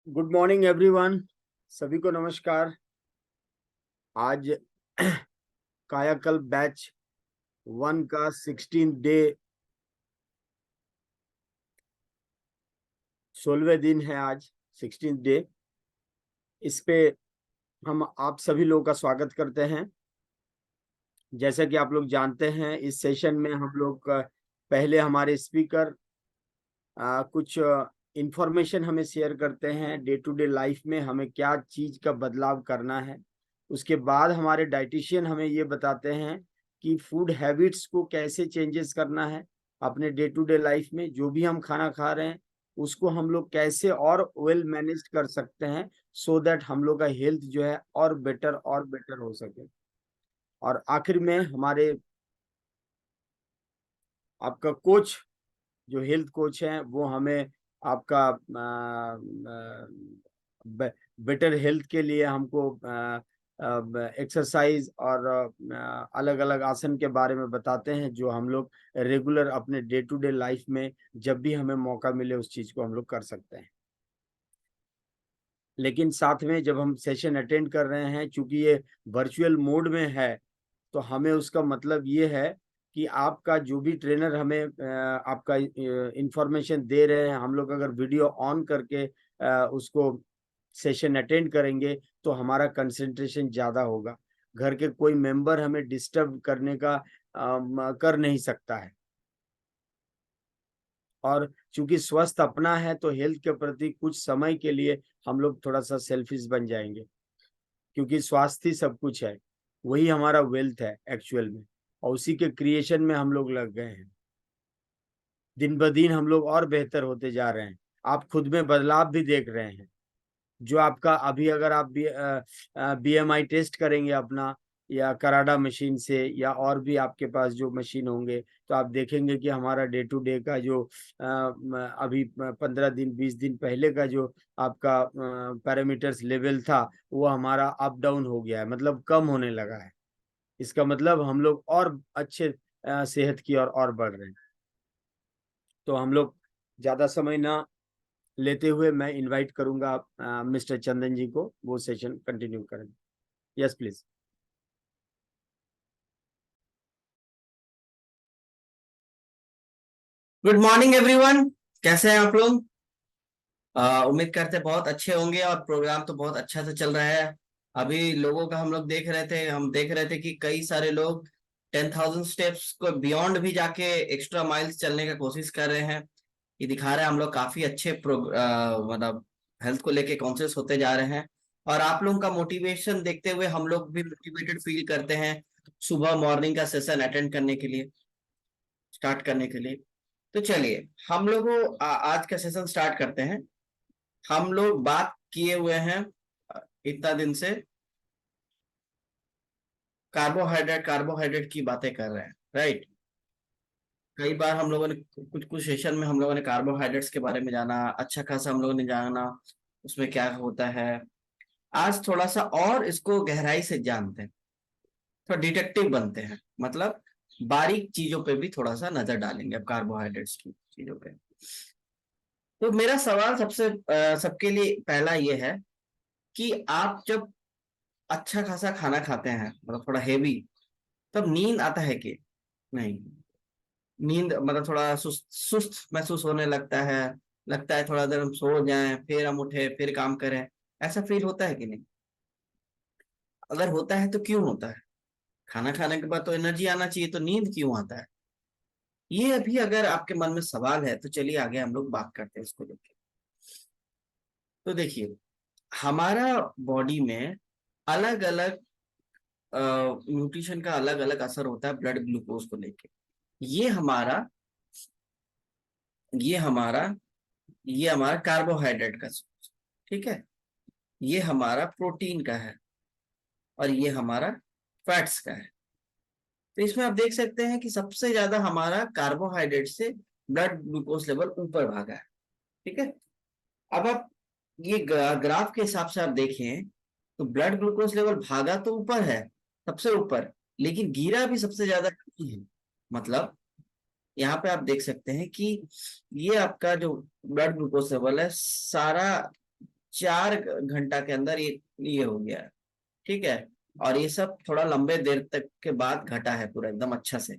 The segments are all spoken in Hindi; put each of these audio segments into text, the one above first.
Good morning everyone. सभी को नमस्कार। आज कायाकल्प बैच 1 का 16 डे 16वें दिन है। आज 16 डे। इस पे हम आप सभी लोगों का स्वागत करते हैं। जैसा कि आप लोग जानते हैं, इस सेशन में हम लोग पहले हमारे स्पीकर कुछ इंफॉर्मेशन हमें शेयर करते हैं, डे टू डे लाइफ में हमें क्या चीज का बदलाव करना है। उसके बाद हमारे डाइटिशियन हमें ये बताते हैं कि फूड हैबिट्स को कैसे चेंजेस करना है अपने डे टू डे लाइफ में। जो भी हम खाना खा रहे हैं उसको हम लोग कैसे और वेल मैनेज कर सकते हैं, सो दैट हम लोग का हेल्थ जो है और बेटर हो सके। और आखिर में हमारे आपका कोच, जो हेल्थ कोच हैं, वो हमें आपका बेटर हेल्थ के लिए हमको एक्सरसाइज और अलग अलग आसन के बारे में बताते हैं, जो हम लोग रेगुलर अपने डे टू डे लाइफ में जब भी हमें मौका मिले उस चीज को हम लोग कर सकते हैं। लेकिन साथ में जब हम सेशन अटेंड कर रहे हैं, चूंकि ये वर्चुअल मोड में है, तो हमें उसका मतलब ये है कि आपका जो भी ट्रेनर हमें आपका इंफॉर्मेशन दे रहे हैं, हम लोग अगर वीडियो ऑन करके उसको सेशन अटेंड करेंगे तो हमारा कंसंट्रेशन ज्यादा होगा। घर के कोई मेंबर हमें डिस्टर्ब करने का कर नहीं सकता है। और चूंकि स्वस्थ अपना है तो हेल्थ के प्रति कुछ समय के लिए हम लोग थोड़ा सा सेल्फिश बन जाएंगे, क्योंकि स्वास्थ्य ही सब कुछ है। वही हमारा वेल्थ है एक्चुअल में, और उसी के क्रिएशन में हम लोग लग गए हैं। दिन ब दिन हम लोग और बेहतर होते जा रहे हैं। आप खुद में बदलाव भी देख रहे हैं। जो आपका अभी अगर आप बीएमआई टेस्ट करेंगे अपना, या कराडा मशीन से, या और भी आपके पास जो मशीन होंगे, तो आप देखेंगे कि हमारा डे टू डे का जो अभी 15 दिन 20 दिन पहले का जो आपका पैरामीटर्स लेवल था, वो हमारा अप डाउन हो गया है, मतलब कम होने लगा है। इसका मतलब हम लोग और अच्छे सेहत की और बढ़ रहे हैं। तो हम लोग ज्यादा समय ना लेते हुए मैं इनवाइट करूंगा मिस्टर चंदन जी को, वो सेशन कंटिन्यू करें। Yes please. Good morning everyone. कैसे हैं आप लोग? उम्मीद करते हैं बहुत अच्छे होंगे और प्रोग्राम तो बहुत अच्छा से चल रहा है। अभी लोगों का हम देख रहे थे कि कई सारे लोग 10,000 स्टेप्स को बियॉन्ड भी जाके एक्स्ट्रा माइल्स चलने का कोशिश कर रहे हैं। ये दिखा रहा है हम लोग काफी अच्छे मतलब हेल्थ को लेके कॉन्शियस होते जा रहे हैं। और आप लोगों का मोटिवेशन देखते हुए हम लोग भी मोटिवेटेड फील करते हैं सुबह मॉर्निंग का सेशन अटेंड करने के लिए, स्टार्ट करने के लिए। तो चलिए हम लोग आज का सेशन स्टार्ट करते हैं। हम लोग बात किए हुए हैं इतना दिन से कार्बोहाइड्रेट की बातें कर रहे हैं, राइट। कई बार हम लोगों ने कुछ कुछ सेशन में हम लोगों ने कार्बोहाइड्रेट्स के बारे में जाना, अच्छा खासा हम लोगों ने जाना उसमें क्या होता है। आज थोड़ा सा और इसको गहराई से जानते हैं, थोड़ा डिटेक्टिव बनते हैं, मतलब बारीक चीजों पे भी थोड़ा सा नजर डालेंगे अब कार्बोहाइड्रेट्स की चीजों पे। तो मेरा सवाल सबके लिए पहला ये है कि आप जब अच्छा खासा खाना खाते हैं, मतलब थोड़ा हेवी, तब नींद आता है कि नहीं? नींद मतलब थोड़ा सुस्त सुस्त महसूस होने लगता है थोड़ा देर हम सो जाएं फिर हम उठे फिर काम करें, ऐसा फील होता है कि नहीं? अगर होता है तो क्यों होता है? खाना खाने के बाद तो एनर्जी आना चाहिए, तो नींद क्यों आता है? ये अभी अगर आपके मन में सवाल है तो चलिए आगे हम लोग बात करते हैं इसको लेके। तो देखिए, हमारा बॉडी में अलग अलग न्यूट्रिशन का अलग अलग असर होता है ब्लड ग्लूकोज को लेके। ये हमारा ये हमारा ये हमारा कार्बोहाइड्रेट का source, ठीक है। ये हमारा प्रोटीन का है और ये हमारा फैट्स का है। तो इसमें आप देख सकते हैं कि सबसे ज्यादा हमारा कार्बोहाइड्रेट से ब्लड ग्लूकोज लेवल ऊपर भागा है, ठीक है। अब आप ये ग्राफ के हिसाब से आप देखें तो ब्लड ग्लूकोज लेवल भागा तो ऊपर है, सबसे ऊपर, लेकिन गिरा भी सबसे ज्यादा नहीं है। मतलब यहाँ पे आप देख सकते हैं कि ये आपका जो ब्लड ग्लूकोज लेवल है, सारा 4 घंटा के अंदर ये हो गया है, ठीक है। और ये सब थोड़ा लंबे देर तक के बाद घटा है पूरा एकदम अच्छा से।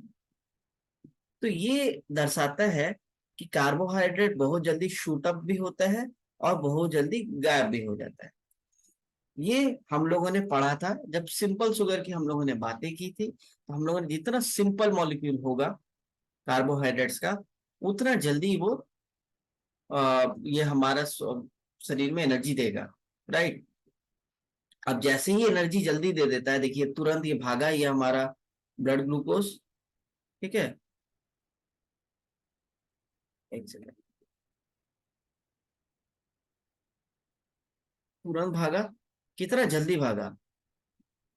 तो ये दर्शाता है कि कार्बोहाइड्रेट बहुत जल्दी शूट अप भी होता है और बहुत जल्दी गायब भी हो जाता है। ये हम लोगों ने पढ़ा था जब सिंपल शुगर की हम लोगों ने बातें की थी। तो हम लोगों ने जितना सिंपल मॉलिक्यूल होगा कार्बोहाइड्रेट्स का, उतना जल्दी वो ये हमारा शरीर में एनर्जी देगा, राइट। अब जैसे ही एनर्जी जल्दी दे देता है, देखिए तुरंत ये भागा, ये हमारा ब्लड ग्लूकोज, ठीक है। एक सेकेंड, तुरंत भागा, कितना जल्दी भागा।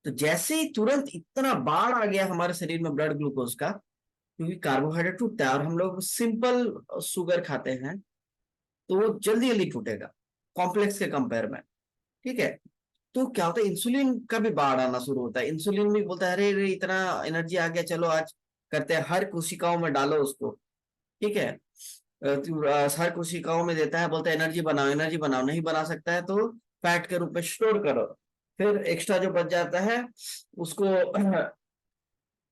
तो जैसे ही तुरंत इतना बाढ़ आ गया हमारे शरीर में ब्लड ग्लूकोज का, क्योंकि कार्बोहाइड्रेट टूटता है और हम लोग सिंपल शुगर खाते हैं, तो वो जल्दी जल्दी टूटेगा कॉम्प्लेक्स के कंपेयर में, ठीक है। तो क्या होता है, इंसुलिन का भी बाढ़ आना शुरू होता है। इंसुलिन भी बोलता है अरे अरे इतना एनर्जी आ गया, चलो आज करते हैं, हर कोशिकाओं में डालो उसको, ठीक है। हर कोशिकाओं में देता है, बोलता है एनर्जी बनाओ एनर्जी बनाओ, नहीं बना सकता है तो फैट के रूप में स्टोर करो। फिर एक्स्ट्रा जो बच जाता है उसको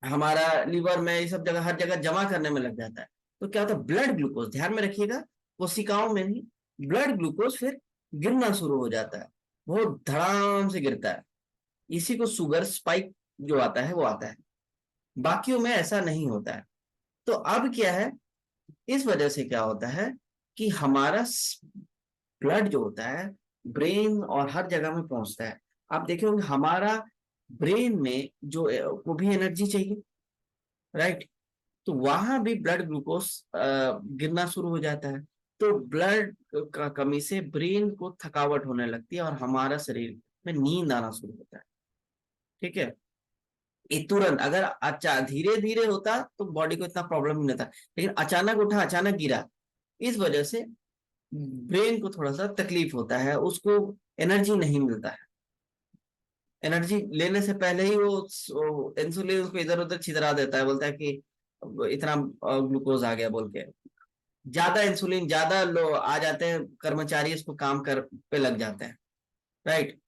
हमारा लीवर में, ये सब जगह, हर जगह जमा करने में लग जाता है। तो क्या होता है, ब्लड ग्लूकोज, ध्यान में रखिएगा, कोशिकाओं में ही ब्लड ग्लूकोज फिर गिरना शुरू हो जाता है, बहुत धड़ाम से गिरता है। इसी को शुगर स्पाइक जो आता है वो आता है, बाकियों में ऐसा नहीं होता है। तो अब क्या है, इस वजह से क्या होता है कि हमारा ब्लड जो होता है ब्रेन और हर जगह में पहुंचता है। आप देखे होंगे हमारा ब्रेन में जो को भी एनर्जी चाहिए, राइट। तो वहां भी ब्लड ग्लूकोज गिरना शुरू हो जाता है। तो ब्लड का कमी से ब्रेन को थकावट होने लगती है और हमारा शरीर में नींद आना शुरू होता है, ठीक है। ये तुरंत, अगर अच्छा धीरे धीरे होता तो बॉडी को इतना प्रॉब्लम नहीं होता, लेकिन अचानक उठा अचानक गिरा, इस वजह से ब्रेन को थोड़ा सा तकलीफ होता है, उसको एनर्जी नहीं मिलता है। एनर्जी लेने से पहले ही वो इंसुलिन उसको इधर उधर छितरा देता है, बोलता है कि इतना ग्लूकोज आ गया बोल के। ज्यादा इंसुलिन ज्यादा लो आ जाते हैं, कर्मचारी इसको काम कर पे लग जाते हैं, राइट।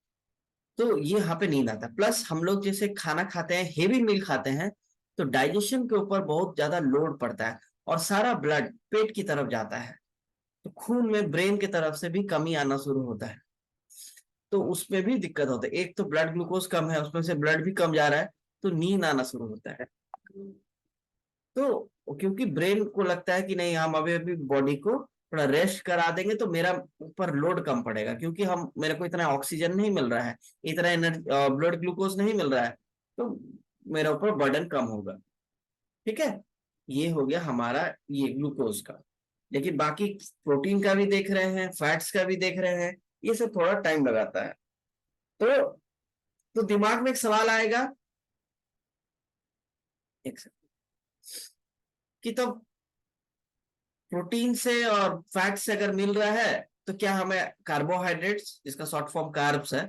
तो ये यहाँ पे नींद आता है। प्लस हम लोग जैसे खाना खाते हैं, हेवी मील खाते हैं, तो डाइजेशन के ऊपर बहुत ज्यादा लोड पड़ता है और सारा ब्लड पेट की तरफ जाता है। तो खून में ब्रेन की तरफ से भी कमी आना शुरू होता है, तो उसमें भी दिक्कत होता है। एक तो ब्लड ग्लूकोज कम है, उसमें से ब्लड भी कम जा रहा है, तो नींद आना शुरू होता है। तो क्योंकि ब्रेन को लगता है कि नहीं, हम अभी अभी बॉडी को थोड़ा रेस्ट करा देंगे तो मेरा ऊपर लोड कम पड़ेगा, क्योंकि हम मेरे को इतना ऑक्सीजन नहीं मिल रहा है, इतना एनर्जी ब्लड ग्लूकोज नहीं मिल रहा है, तो मेरा ऊपर बर्डन कम होगा, ठीक है। ये हो गया हमारा ये ग्लूकोज का। लेकिन बाकी प्रोटीन का भी देख रहे हैं, फैट्स का भी देख रहे हैं, ये सब थोड़ा टाइम लगाता है। तो दिमाग में एक सवाल आएगा, एक सेकंड, कि तो प्रोटीन से और फैट से अगर मिल रहा है तो क्या हमें कार्बोहाइड्रेट्स, जिसका शॉर्ट फॉर्म कार्ब्स है,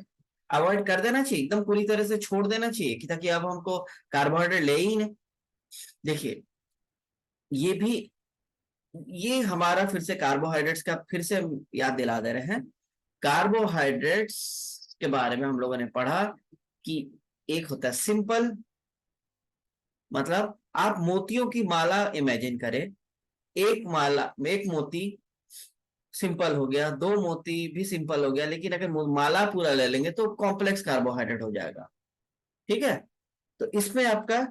अवॉइड कर देना चाहिए, एकदम पूरी तरह से छोड़ देना चाहिए कि ताकि अब हमको कार्बोहाइड्रेट ले ही नहीं? देखिए ये भी, ये हमारा फिर से कार्बोहाइड्रेट्स का फिर से हम याद दिला दे रहे हैं। कार्बोहाइड्रेट्स के बारे में हम लोगों ने पढ़ा कि एक होता है सिंपल, मतलब आप मोतियों की माला इमेजिन करें, एक माला में एक मोती सिंपल हो गया, दो मोती भी सिंपल हो गया, लेकिन अगर माला पूरा ले लेंगे तो कॉम्प्लेक्स कार्बोहाइड्रेट हो जाएगा, ठीक है। तो इसमें आपका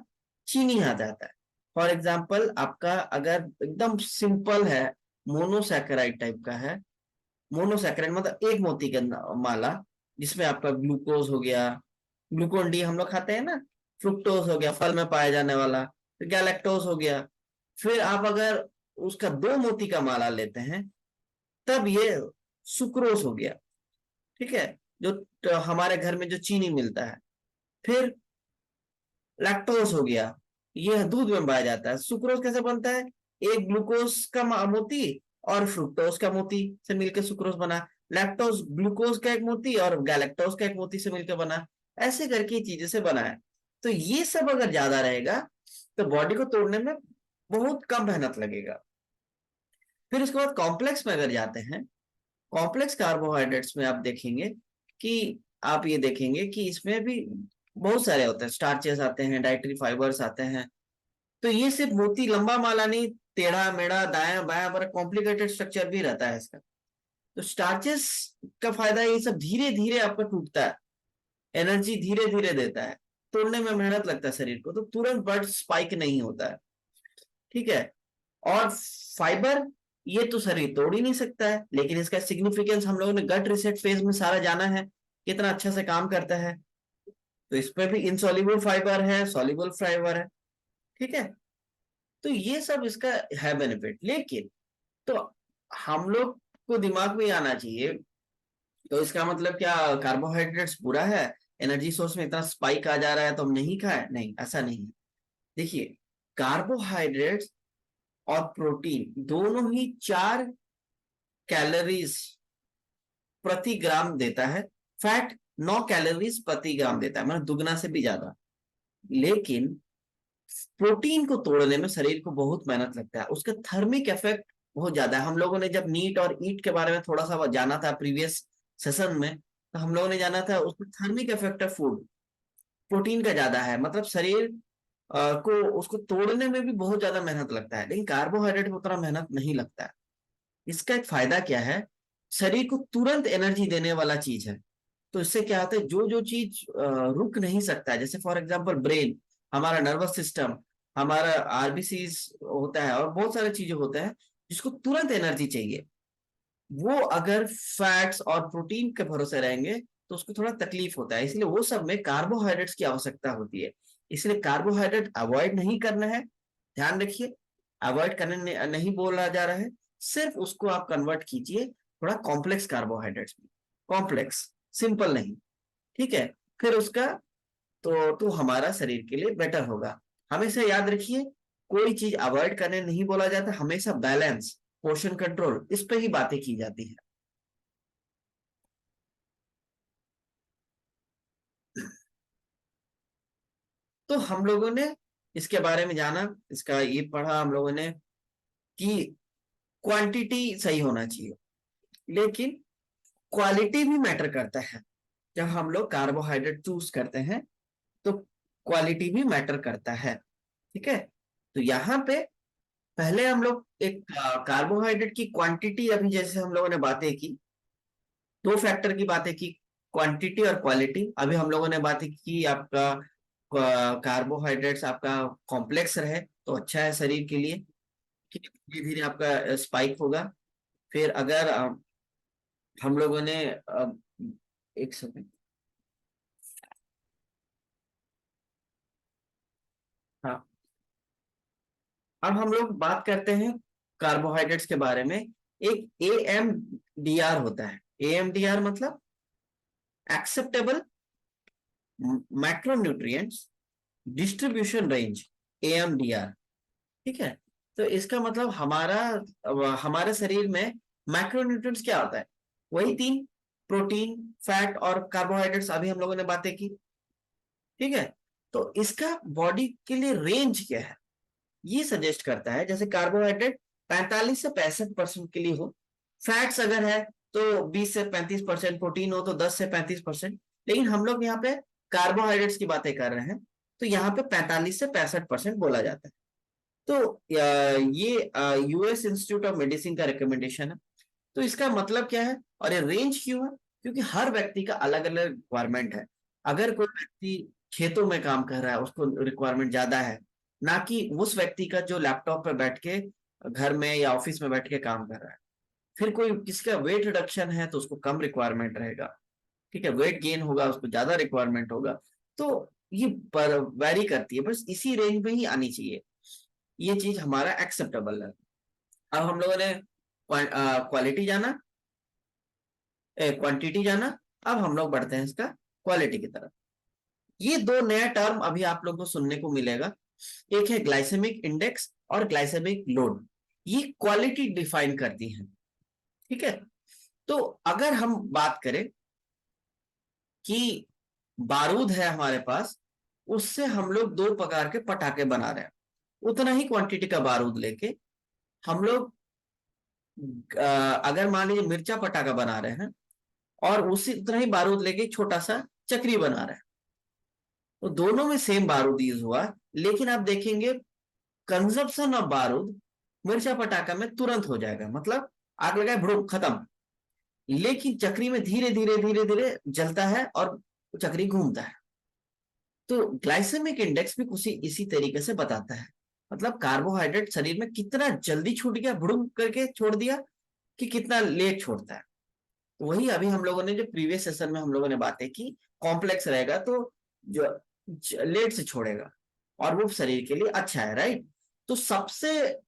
चीनी आ जाता है। फॉर एग्जाम्पल आपका अगर एकदम सिंपल है, मोनोसैकेराइड टाइप का है, मोनोसैकेराइड मतलब एक मोती के माला, जिसमें आपका ग्लूकोज हो गया, ग्लूकोन डी हम लोग खाते हैं ना, फ्रुक्टोज हो गया फल में पाया जाने वाला, फिर गैलेक्टोज हो गया। फिर आप अगर उसका दो मोती का माला लेते हैं तब ये सुक्रोज हो गया, ठीक है, जो हमारे घर में जो चीनी मिलता है। फिर लैक्टोज हो गया, ये दूध में पाया जाता है। सुक्रोज कैसे बनता है, एक ग्लूकोज का मोती और फ्रुक्टोज का मोती से मिलकर सुक्रोज बना, लैक्टोज ग्लूकोज का एक मोती और गैलेक्टोज का एक मोती से मिलकर बना, ऐसे करके चीजें से बना है। तो ये सब अगर ज्यादा रहेगा तो बॉडी को तोड़ने में बहुत कम मेहनत लगेगा। फिर उसके बाद कॉम्प्लेक्स में अगर जाते हैं कॉम्प्लेक्स कार्बोहाइड्रेट्स में आप देखेंगे कि आप ये देखेंगे कि इसमें भी बहुत सारे होते हैं, स्टार्चेस आते हैं, डाइटरी फाइबर्स आते हैं। तो ये सिर्फ मोती लंबा माला नहीं, टेढ़ा मेढ़ा दायां बायां बड़ा कॉम्प्लिकेटेड स्ट्रक्चर भी रहता है इसका। तो स्टार्चेस का फायदा ये सब धीरे धीरे आपका टूटता है, एनर्जी धीरे धीरे देता है, तोड़ने में मेहनत लगता है शरीर को, तो तुरंत ब्लड स्पाइक नहीं होता है, ठीक है। और फाइबर ये तो शरीर तोड़ ही नहीं सकता है, लेकिन इसका सिग्निफिकेंस हम लोगों ने गट रिसेट फेज में सारा जाना है, कितना अच्छा से काम करता है। तो इसमें भी इनसॉल्युबल फाइबर है, सॉल्युबल फाइबर है, ठीक है। तो ये सब इसका है बेनिफिट। लेकिन तो हम लोग को दिमाग में आना चाहिए, तो इसका मतलब क्या कार्बोहाइड्रेट्स बुरा है, एनर्जी सोर्स में इतना स्पाइक आ जा रहा है तो हम नहीं खाए? नहीं, ऐसा नहीं है। देखिए, कार्बोहाइड्रेट्स और प्रोटीन दोनों ही 4 कैलोरीज प्रति ग्राम देता है, फैट 9 कैलोरीज प्रति ग्राम देता है, मतलब दुगना से भी ज्यादा। लेकिन प्रोटीन को तोड़ने में शरीर को बहुत मेहनत लगता है, उसका थर्मिक इफेक्ट बहुत ज्यादा है। हम लोगों ने जब नीट और ईट के बारे में थोड़ा सा जाना था प्रीवियस सेशन में, तो हम लोगों ने जाना था उसमें thermic effect of food protein का ज्यादा है, मतलब शरीर को उसको तोड़ने में भी बहुत ज्यादा मेहनत लगता है। लेकिन कार्बोहाइड्रेट में उतना मेहनत नहीं लगता है। इसका एक फायदा क्या है, शरीर को तुरंत एनर्जी देने वाला चीज है। तो इससे क्या होता है, जो जो चीज रुक नहीं सकता है, जैसे फॉर एग्जांपल ब्रेन, हमारा नर्वस सिस्टम, हमारा आरबीसीज होता है, और बहुत सारी चीजें होते हैं जिसको तुरंत एनर्जी चाहिए, वो अगर फैट्स और प्रोटीन के भरोसे रहेंगे तो उसको थोड़ा तकलीफ होता है। इसलिए वो सब में कार्बोहाइड्रेट्स की आवश्यकता होती है। इसलिए कार्बोहाइड्रेट अवॉइड नहीं करना है, ध्यान रखिए, अवॉइड करने नहीं बोला जा रहा है, सिर्फ उसको आप कन्वर्ट कीजिए थोड़ा कॉम्प्लेक्स कार्बोहाइड्रेट्स में, कॉम्प्लेक्स, सिंपल नहीं, ठीक है। फिर उसका तो हमारा शरीर के लिए बेटर होगा। हमेशा याद रखिए, कोई चीज अवॉइड करने नहीं बोला जाता, हमेशा बैलेंस, पोर्शन कंट्रोल, इस पे ही बातें की जाती है। तो हम लोगों ने इसके बारे में जाना, इसका ये पढ़ा हम लोगों ने कि क्वांटिटी सही होना चाहिए, लेकिन क्वालिटी भी मैटर करता है। जब हम लोग कार्बोहाइड्रेट चूज करते हैं तो क्वालिटी भी मैटर करता है, ठीक है। तो यहाँ पे पहले हम लोग एक कार्बोहाइड्रेट की क्वांटिटी, अभी जैसे हम लोगों ने बातें की, 2 फैक्टर की बातें की, क्वांटिटी और क्वालिटी। अभी हम लोगों ने बातें की आपका कार्बोहाइड्रेट्स आपका कॉम्प्लेक्स रहे तो अच्छा है शरीर के लिए, ठीक है, धीरे धीरे आपका स्पाइक होगा। फिर अगर हम लोगों ने एक सेकंड, हाँ, अब हम लोग बात करते हैं कार्बोहाइड्रेट्स के बारे में। एक AMDR होता है। AMDR मतलब acceptable macronutrients distribution range, AMDR, ठीक है। तो इसका मतलब हमारे शरीर में मैक्रोन्यूट्रिएंट्स क्या होता है, वही 3, प्रोटीन, फैट और कार्बोहाइड्रेट्स, अभी हम लोगों ने बातें की, ठीक है। तो इसका बॉडी के लिए रेंज क्या है, ये सजेस्ट करता है। जैसे कार्बोहाइड्रेट 45 से 65% के लिए हो, फैट्स अगर है तो 20 से 35%, प्रोटीन हो तो 10 से 35%। लेकिन हम लोग यहाँ पे कार्बोहाइड्रेट्स की बातें कर रहे हैं, तो यहाँ पे 45 से 65% बोला जाता है। तो ये US इंस्टीट्यूट ऑफ मेडिसिन का रिकमेंडेशन है। तो इसका मतलब क्या है और ये रेंज क्यों है, क्योंकि हर व्यक्ति का अलग अलग रिक्वायरमेंट है। अगर कोई व्यक्ति खेतों में काम कर रहा है उसको रिक्वायरमेंट ज्यादा है, ना कि उस व्यक्ति का जो लैपटॉप पर बैठ के घर में या ऑफिस में बैठ के काम कर रहा है। फिर कोई किसका वेट रिडक्शन है तो उसको कम रिक्वायरमेंट रहेगा, ठीक है, वेट गेन होगा उसको ज्यादा रिक्वायरमेंट होगा। तो ये वेरी करती है, बस इसी रेंज में ही आनी चाहिए, ये चीज हमारा एक्सेप्टेबल है। अब हम लोगों ने क्वालिटी जाना, क्वांटिटी जाना, अब हम लोग बढ़ते हैं इसका क्वालिटी की तरफ। ये 2 नया टर्म अभी आप लोगों को सुनने को मिलेगा, एक है ग्लाइसेमिक इंडेक्स और ग्लाइसेमिक लोड। ये क्वालिटी डिफाइन करती है, ठीक है। तो अगर हम बात करें कि बारूद है हमारे पास, उससे हम लोग 2 प्रकार के पटाखे बना रहे हैं, उतना ही क्वांटिटी का बारूद लेके हम लोग अगर मान लीजिए मिर्चा पटाखा बना रहे हैं और उसी उतना ही बारूद लेके छोटा सा चक्री बना रहे हैं, तो दोनों में सेम बारूद यूज हुआ, लेकिन आप देखेंगे कंजप्शन ऑफ बारूद मिर्चा पटाखा में तुरंत हो जाएगा, मतलब आग लगाए भड़ुक खत्म। लेकिन चक्री में धीरे धीरे धीरे धीरे जलता है और चक्री घूमता है। तो ग्लाइसेमिक इंडेक्स भी कुछ इसी तरीके से बताता है, मतलब कार्बोहाइड्रेट शरीर में कितना जल्दी छूट गया, भुड़ुक करके छोड़ दिया, कि कितना लेट छोड़ता है। तो वही अभी हम लोगों ने जो प्रीवियस सेशन में हम लोगों ने बातें की, कॉम्प्लेक्स रहेगा तो जो लेट से छोड़ेगा और वो शरीर के लिए अच्छा है, राइट। तो सबसे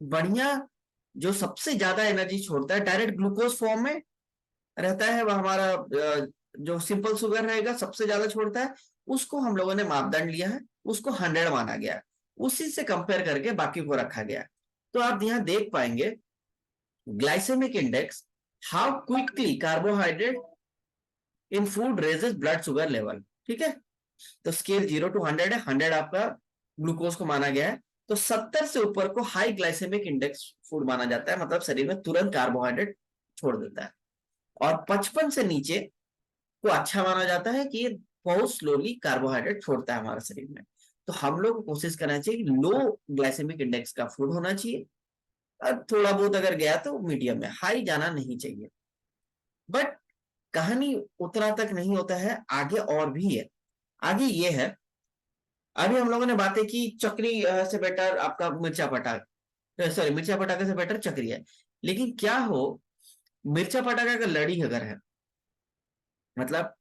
बढ़िया जो सबसे ज्यादा एनर्जी छोड़ता है डायरेक्ट ग्लूकोज फॉर्म में रहता है, वह हमारा जो सिंपल शुगर रहेगा सबसे ज्यादा छोड़ता है, उसको हम लोगों ने मापदंड लिया है, उसको 100 माना गया है, उसी से कंपेयर करके बाकी को रखा गया है। तो आप यहाँ देख पाएंगे glycemic index, how quickly carbohydrate in food raises blood sugar level, ठीक है। तो स्केल 0 to 100 है, 100 आपका ग्लूकोज को माना गया है, तो 70 से ऊपर को हाई ग्लाइसेमिक इंडेक्स फूड माना जाता है, मतलब शरीर में तुरंत कार्बोहाइड्रेट छोड़ देता है। और 55 से नीचे को अच्छा माना जाता है कि ये बहुत स्लोली कार्बोहाइड्रेट छोड़ता है हमारे शरीर में। तो हम लोग को कोशिश करना चाहिए कि लो ग्लाइसेमिक इंडेक्स का फूड होना चाहिए, और थोड़ा बहुत अगर गया तो मीडियम में, हाई जाना नहीं चाहिए। बट कहानी उतना तक नहीं होता है, आगे और भी है। आगे ये है, अभी हम लोगों ने बातें की चक्री से बेटर आपका मिर्चा पटाखा, सॉरी मिर्चा पटाखे से बेटर चक्री है। लेकिन क्या हो, मिर्चा पटाखा का लड़ी अगर है, मतलब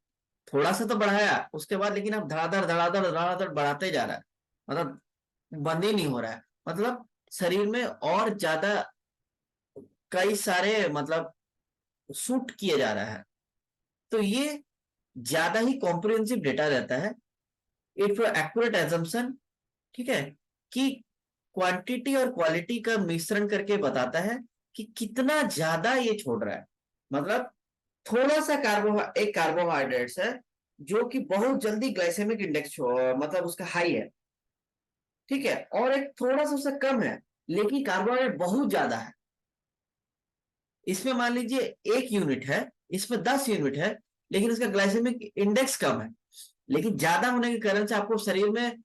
थोड़ा सा तो बढ़ाया उसके बाद, लेकिन अब धड़ाधड़ धड़ाधड़ धड़ाधड़ बढ़ाते जा रहा है, मतलब बंद ही नहीं हो रहा है, मतलब शरीर में और ज्यादा कई सारे मतलब शूट किए जा रहा है। तो ये ज्यादा ही कॉम्प्रिहेंसिव डेटा रहता है, इट एक्यूरेट एजम्पशन, ठीक है, कि क्वांटिटी और क्वालिटी का मिश्रण करके बताता है कि कितना ज्यादा ये छोड़ रहा है। मतलब थोड़ा सा एक कार्बोहाइड्रेट्स है जो कि बहुत जल्दी ग्लाइसेमिक इंडेक्स मतलब उसका हाई है, ठीक है, और एक थोड़ा सा उससे कम है लेकिन कार्बोहाइड्रेट बहुत ज्यादा है। इसमें मान लीजिए 1 यूनिट है, इसमें 10 यूनिट है, लेकिन इसका ग्लाइसेमिक इंडेक्स कम है, लेकिन ज्यादा होने के कारण से आपको शरीर में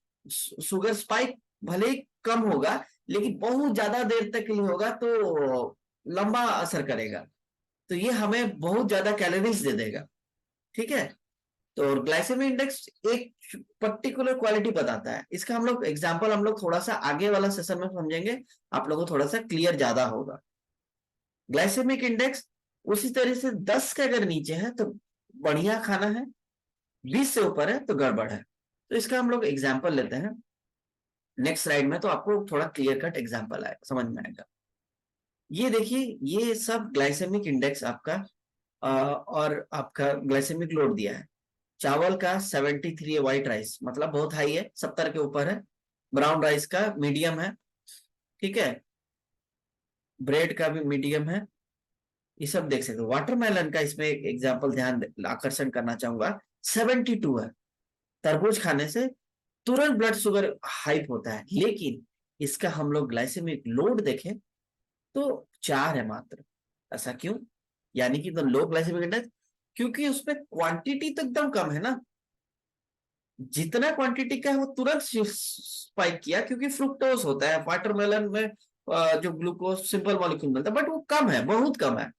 शुगर स्पाइक भले ही कम होगा, लेकिन बहुत ज्यादा देर तक के लिए होगा तो लंबा असर करेगा, तो ये हमें बहुत ज्यादा कैलोरीज दे देगा, ठीक है। तो ग्लाइसेमिक इंडेक्स एक पर्टिकुलर क्वालिटी बताता है, इसका हम लोग एग्जांपल हम लोग थोड़ा सा आगे वाला सेशन में समझेंगे, आप लोगों को थोड़ा सा क्लियर ज्यादा होगा। ग्लाइसेमिक इंडेक्स उसी तरह से 10 के अगर नीचे है तो बढ़िया खाना है, 20 से ऊपर है तो गड़बड़ है। तो इसका हम लोग एग्जाम्पल लेते हैं नेक्स्ट स्लाइड में, तो आपको थोड़ा क्लियर कट एग्जाम्पल आएगा, समझ में आएगा। ये देखिए, ये सब ग्लाइसेमिक इंडेक्स आपका और आपका ग्लाइसेमिक लोड दिया है। चावल का 73 है, व्हाइट राइस मतलब बहुत हाई है, 70 के ऊपर है। ब्राउन राइस का मीडियम है, ठीक है, ब्रेड का भी मीडियम है, ये सब देख सकते हो। वाटरमेलन का इसमें एक एग्जाम्पल ध्यान आकर्षण करना चाहूंगा, 72 है। तरबूज खाने से तुरंत ब्लड शुगर हाइप होता है, लेकिन इसका हम लोग ग्लाइसेमिक लोड देखें तो 4 है मात्र। ऐसा क्यों, यानी कि द लो ग्लाइसेमिक इंडेक्स, क्योंकि उसमें क्वांटिटी तो एकदम कम है ना, जितना क्वांटिटी का है वो तुरंत स्पाइक किया, क्योंकि फ्रुक्टोज होता है वाटरमेलन में, जो ग्लूकोज सिंपल मॉलिक्यूल मिलता है, बट वो कम है, बहुत कम है।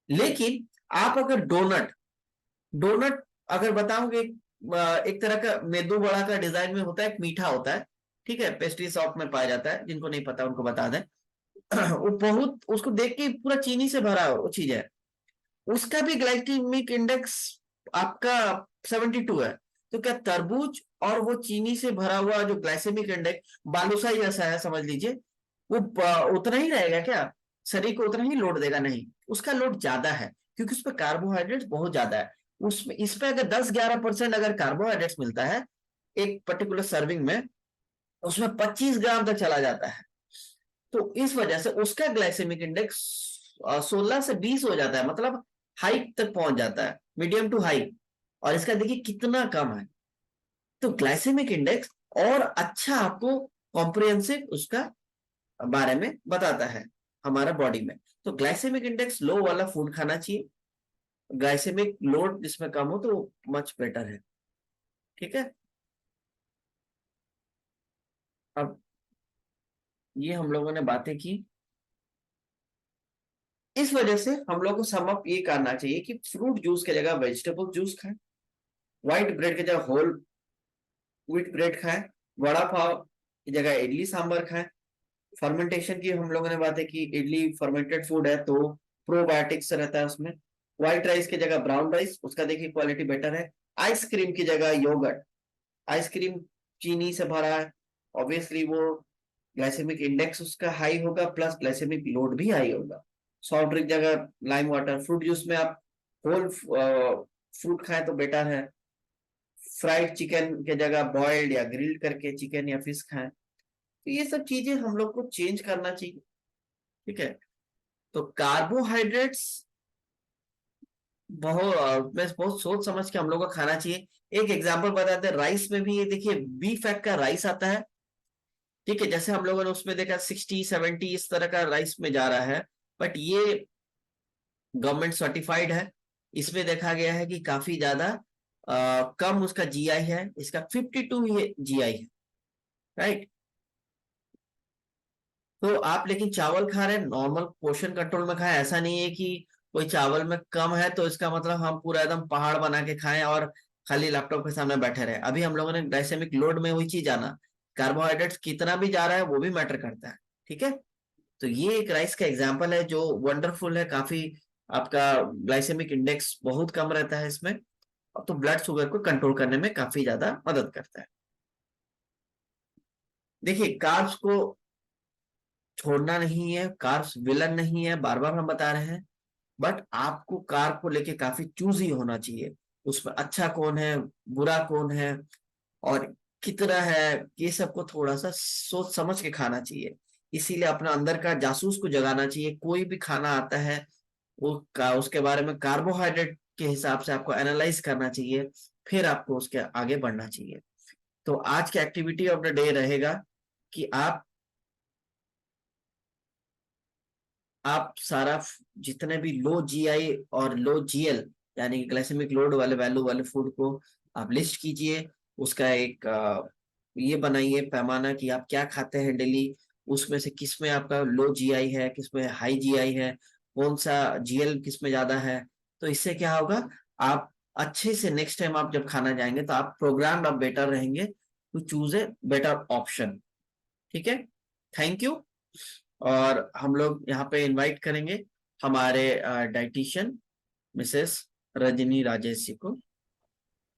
लेकिन आप अगर डोनट डोनट अगर बताओगे, एक तरह का मेदू बड़ा का डिजाइन में होता है, एक मीठा होता है, ठीक है, पेस्ट्री शॉप में पाया जाता है, जिनको नहीं पता उनको बता दें। वो बहुत, उसको देख के पूरा चीनी से भरा वो चीज है, उसका भी ग्लाइकेमिक इंडेक्स आपका 72 है। तो क्या तरबूज और वो चीनी से भरा हुआ जो ग्लाइसेमिक इंडेक्स बालूशाही जैसा है समझ लीजिए, वो उतना ही रहेगा क्या, शरीर को उतना ही लोड देगा? नहीं, उसका लोड ज्यादा है, क्योंकि उसमें कार्बोहाइड्रेट बहुत ज्यादा है। उसमें इस पे अगर 10-11% अगर कार्बोहाइड्रेट्स मिलता है एक पर्टिकुलर सर्विंग में, उसमें 25 ग्राम तक चला जाता है। तो इस वजह से उसका ग्लाइसेमिक इंडेक्स 16 से 20 हो जाता है, मतलब हाई तक पहुंच जाता है, मीडियम टू हाई। और इसका देखिए कितना कम है। तो ग्लाइसेमिक इंडेक्स और अच्छा आपको कॉम्प्रिहेंसिव उसका बारे में बताता है। हमारा बॉडी में। तो ग्लाइसेमिक इंडेक्स लो वाला फूड खाना चाहिए, ग्लाइसेमिक लोड जिसमें कम हो तो मच बेटर है। ठीक है, अब ये हम लोगों ने बातें की। इस वजह से हम लोग को सम अप ये करना चाहिए कि फ्रूट जूस की जगह वेजिटेबल जूस खाएं, व्हाइट ब्रेड की जगह होल व्हीट ब्रेड खाएं, वड़ा पाव की जगह इडली सांभर खाएं। फर्मेंटेशन की हम लोगों ने बातें की, इडली फर्मेंटेड फूड है तो प्रोबायोटिक्स रहता है उसमें। व्हाइट राइस की जगह ब्राउन राइस, उसका देखिए क्वालिटी बेटर है। आइसक्रीम की जगह योगर्ट, आइसक्रीम चीनी से भरा है, ऑब्वियसली वो ग्लाइसेमिक इंडेक्स उसका हाई होगा, प्लस ग्लाइसेमिक लोड भी हाई होगा। सॉफ्ट ड्रिंक जगह लाइम वाटर, फ्रूट जूस में आप होल फ्रूट खाएं तो बेटर है। फ्राइड चिकन के जगह बॉइल्ड या ग्रिल्ड करके चिकन या फिश खाएं। तो ये सब चीजें हम लोग को चेंज करना चाहिए। ठीक है, तो कार्बोहाइड्रेट्स बहुत सोच समझ के हम लोग को खाना चाहिए। एक एग्जांपल बताते हैं, राइस में भी ये देखिए बी फैक्ट का राइस आता है। ठीक है, जैसे हम लोगों ने उसमें देखा 60-70 इस तरह का राइस में जा रहा है, बट ये गवर्नमेंट सर्टिफाइड है। इसमें देखा गया है कि काफी ज्यादा कम उसका जीआई है, इसका 52 जीआई है, राइट। तो आप लेकिन चावल खा रहे हैं, नॉर्मल पोर्शन कंट्रोल में खाएं। ऐसा नहीं है कि कोई चावल में कम है तो इसका मतलब हम पूरा एकदम पहाड़ बना के खाएं और खाली लैपटॉप के सामने बैठे रहे। अभी हम लोगों ने ग्लाइसेमिक लोड में वही चीज जाना, कार्बोहाइड्रेट्स कितना भी जा रहा है वो भी मैटर करता है। ठीक है, तो ये एक राइस का एग्जाम्पल है जो वंडरफुल है काफी। आपका ग्लाइसेमिक इंडेक्स बहुत कम रहता है इसमें, तो ब्लड शुगर को कंट्रोल करने में काफी ज्यादा मदद करता है। देखिए, कार्ब्स को छोड़ना नहीं है, कार्ब्स विलन नहीं है, बार बार हम बता रहे हैं। बट आपको कार्ब को लेके काफी चूजी होना चाहिए, उसमें अच्छा कौन है, बुरा कौन है, और कितना है, ये सबको थोड़ा सा सोच समझ के खाना चाहिए। इसीलिए अपना अंदर का जासूस को जगाना चाहिए। कोई भी खाना आता है उसके बारे में कार्बोहाइड्रेट के हिसाब से आपको एनालाइज करना चाहिए, फिर आपको उसके आगे बढ़ना चाहिए। तो आज के एक्टिविटी ऑफ द डे रहेगा कि आप सारा जितने भी लो जीआई और लो जीएल यानी ग्लाइसेमिक लोड वाले वैल्यू वाले फूड को आप लिस्ट कीजिए। उसका एक ये बनाइए पैमाना कि आप क्या खाते हैं डेली, उसमें से किस में आपका लो जीआई है, किस में हाई जीआई है, कौन सा जीएल किस में ज्यादा है। तो इससे क्या होगा, आप अच्छे से नेक्स्ट टाइम आप जब खाना जाएंगे तो आप प्रोग्राम्ड, आप बेटर रहेंगे to choose a better option. ठीक है, थैंक यू। और हम लोग यहाँ पे इनवाइट करेंगे हमारे डाइटिशियन मिसेस रजनी राजेश जी को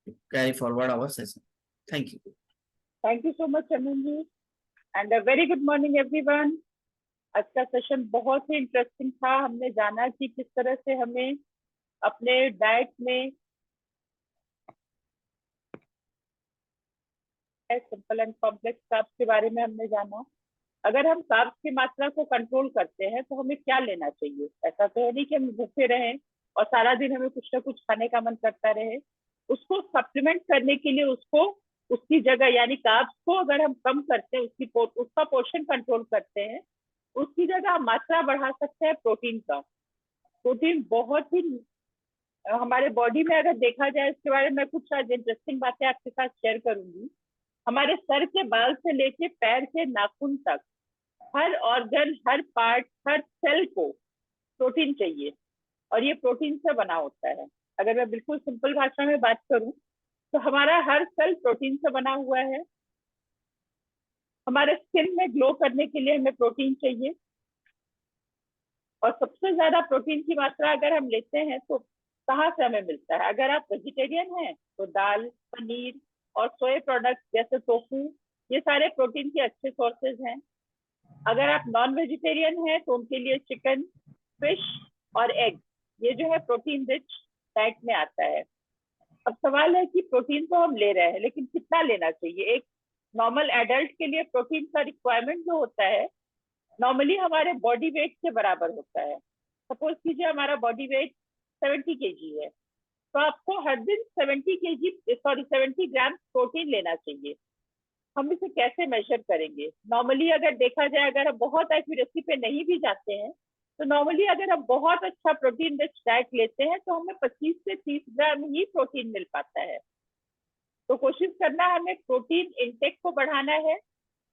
carry forward our session. Thank you. Thank you so much Chandan ji, and a very good morning everyone. आज का सेशन बहुत ही इंटरेस्टिंग था। हमने जाना कि किस तरह से हमें अपने डाइट में सिंपल एंड कॉम्प्लेक्स कार्ब्स के बारे में हमने जाना। अगर हम कार्ब्स की मात्रा को कंट्रोल करते हैं तो हमें क्या लेना चाहिए। ऐसा तो है नहीं कि हम भूखे रहें और सारा दिन हमें कुछ ना कुछ खाने का मन करता रहे। उसको सप्लीमेंट करने के लिए उसको उसकी जगह यानी कार्ब्स को अगर हम कम करते हैं, उसका पोर्शन कंट्रोल करते हैं, उसकी जगह हम मात्रा बढ़ा सकते हैं प्रोटीन का। प्रोटीन बहुत ही हमारे बॉडी में अगर देखा जाए, इसके बारे में कुछ आज इंटरेस्टिंग बातें आपके साथ शेयर करूंगी। हमारे सर के बाल से लेके पैर के नाखून तक हर ऑर्गन, हर पार्ट, हर सेल को प्रोटीन चाहिए, और ये प्रोटीन से बना होता है। अगर मैं बिल्कुल सिंपल भाषा में बात करूं तो हमारा हर सेल प्रोटीन से बना हुआ है। हमारे स्किन में ग्लो करने के लिए हमें प्रोटीन चाहिए, और सबसे ज्यादा प्रोटीन की मात्रा अगर हम लेते हैं तो कहाँ से हमें मिलता है। अगर आप वेजिटेरियन हैं तो दाल, पनीर और सोया प्रोडक्ट्स जैसे टोफू, ये सारे प्रोटीन के अच्छे सोर्सेज हैं। अगर आप नॉन वेजिटेरियन हैं तो उनके लिए चिकन, फिश और एग, ये जो है प्रोटीन रिच डाइट में आता है। अब सवाल है कि प्रोटीन तो हम ले रहे हैं, लेकिन कितना लेना चाहिए। एक नॉर्मल एडल्ट के लिए प्रोटीन का रिक्वायरमेंट जो होता है नॉर्मली हमारे बॉडी वेट के बराबर होता है। सपोज कीजिए हमारा बॉडी वेट 70 kg है, तो आपको हर दिन 70 ग्राम प्रोटीन लेना चाहिए। हम इसे कैसे मेजर करेंगे? नॉर्मली अगर देखा जाए, अगर हम बहुत एक्यूरेसी पे नहीं भी जाते हैं, तो नॉर्मली अगर हम बहुत अच्छा प्रोटीन रिच डाइट लेते हैं तो हमें 25 से 30 ग्राम ही प्रोटीन मिल पाता है। तो कोशिश करना हमें प्रोटीन इंटेक को बढ़ाना है।